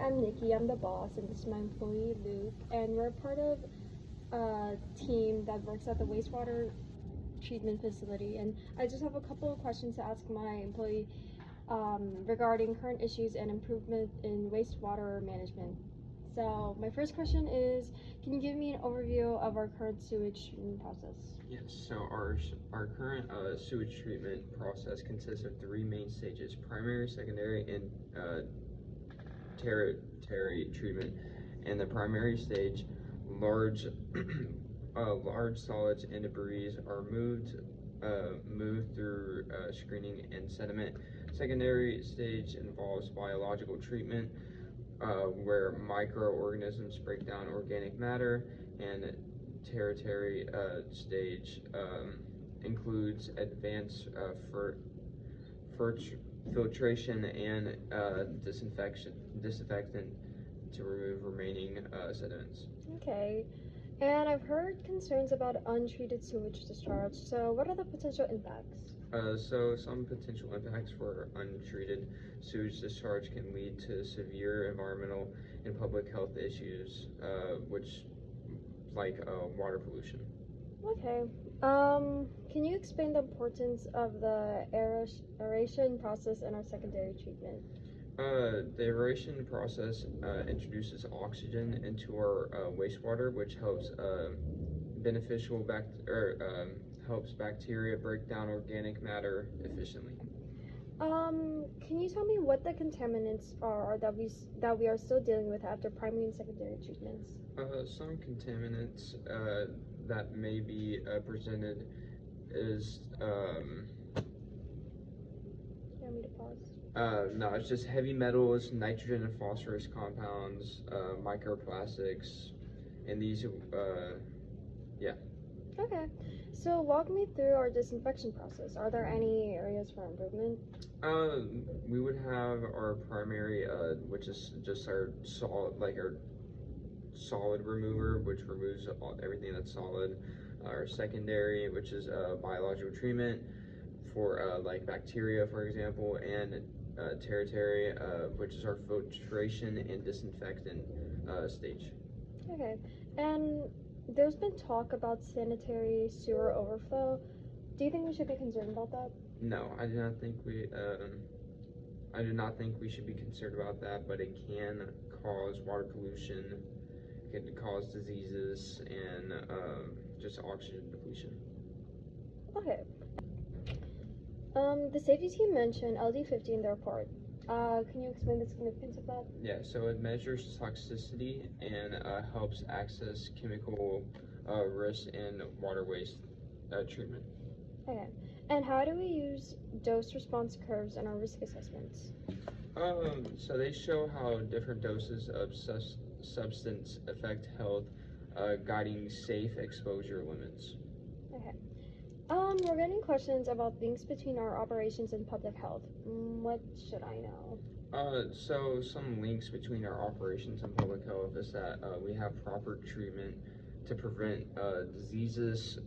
I'm Nikki. I'm the boss, and this is my employee Luke, and we're part of a team that works at the wastewater treatment facility. And I just have a couple of questions to ask my employee regarding current issues and improvement in wastewater management. So my first question is, can you give me an overview of our current sewage treatment process? Yes, so our current sewage treatment process consists of three main stages: primary, secondary, and tertiary treatment. In the primary stage, large large solids and debris are moved through screening and sediment. Secondary stage involves biological treatment, where microorganisms break down organic matter, and tertiary stage includes advanced filtration and disinfectant to remove remaining sediments. Okay. And I've heard concerns about untreated sewage discharge. So what are the potential impacts? So some potential impacts for untreated sewage discharge can lead to severe environmental and public health issues, which like water pollution. Okay. Can you explain the importance of the aeration process in our secondary treatment? The aeration process introduces oxygen into our wastewater, which helps helps bacteria break down organic matter efficiently. Can you tell me what the contaminants are that we are still dealing with after primary and secondary treatments? Some contaminants that may be presented is You want me to pause? no, it's just heavy metals, nitrogen and phosphorus compounds, microplastics, and these yeah. Okay. So walk me through our disinfection process. Are there any areas for improvement? We would have our primary, which is just our solid remover, which removes everything that's solid. Our secondary, which is biological treatment for like bacteria, for example, and tertiary, which is our filtration and disinfectant stage. Okay. And there's been talk about sanitary sewer overflow. Do you think we should be concerned about that? No, I do not think we should be concerned about that, but it can cause water pollution, it can cause diseases, and just oxygen depletion. Okay. The safety team mentioned LD50 in their report. Can you explain the significance of that? Yeah, so it measures toxicity and helps access chemical risks in water waste treatment. Okay. And how do we use dose response curves in our risk assessments? So they show how different doses of substance affect health, guiding safe exposure limits. Okay. We're getting questions about links between our operations and public health. What should I know? So some links between our operations and public health is that we have proper treatment to prevent diseases,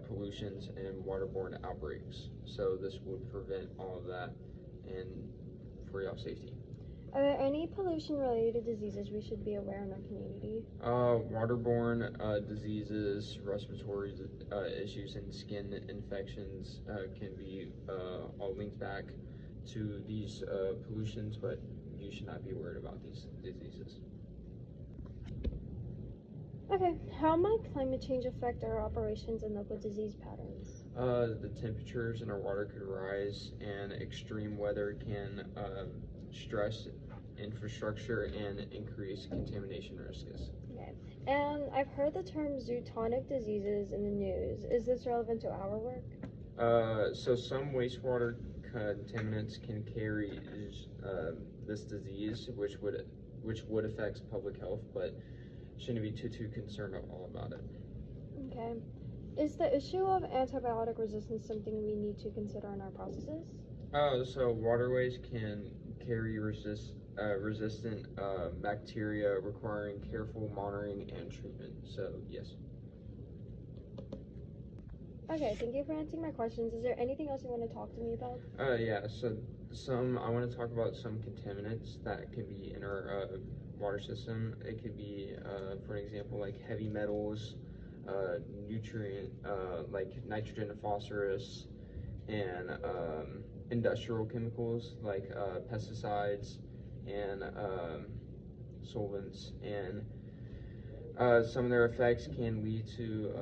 pollutions, and waterborne outbreaks. So this would prevent all of that and for y'all safety. Are there any pollution-related diseases we should be aware in our community? Waterborne diseases, respiratory issues, and skin infections can be all linked back to these pollutions, but you should not be worried about these diseases. Okay, how might climate change affect our operations and local disease patterns? The temperatures in our water could rise, and extreme weather can stress infrastructure and increase contamination risks. Okay, and I've heard the term zoonotic diseases in the news. Is this relevant to our work? So some wastewater contaminants can carry this disease, which would affect public health, but shouldn't be too concerned all about it. Okay. Is the issue of antibiotic resistance something we need to consider in our processes? So waterways can carry resistant bacteria requiring careful monitoring and treatment. So yes. Okay, thank you for answering my questions. Is there anything else you want to talk to me about? Yeah, so I want to talk about some contaminants that can be in our water system. It could be, for example, like heavy metals, nutrient, like nitrogen and phosphorus, and industrial chemicals like pesticides and solvents. And some of their effects can lead to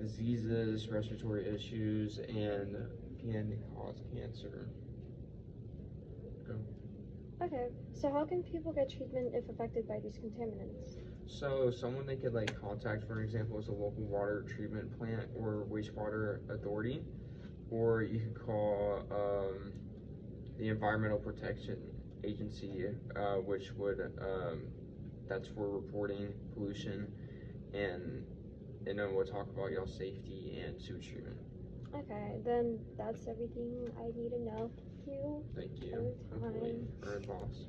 diseases, respiratory issues, and can cause cancer. Okay, so how can people get treatment if affected by these contaminants? So someone they could like contact, for example, is a local water treatment plant or wastewater authority, or you could call the Environmental Protection Agency, which would that's for reporting pollution, and then we'll talk about y'all safety and sewage treatment. Okay, then that's everything I need to know. Thank you Thank for you, your employee time. or boss.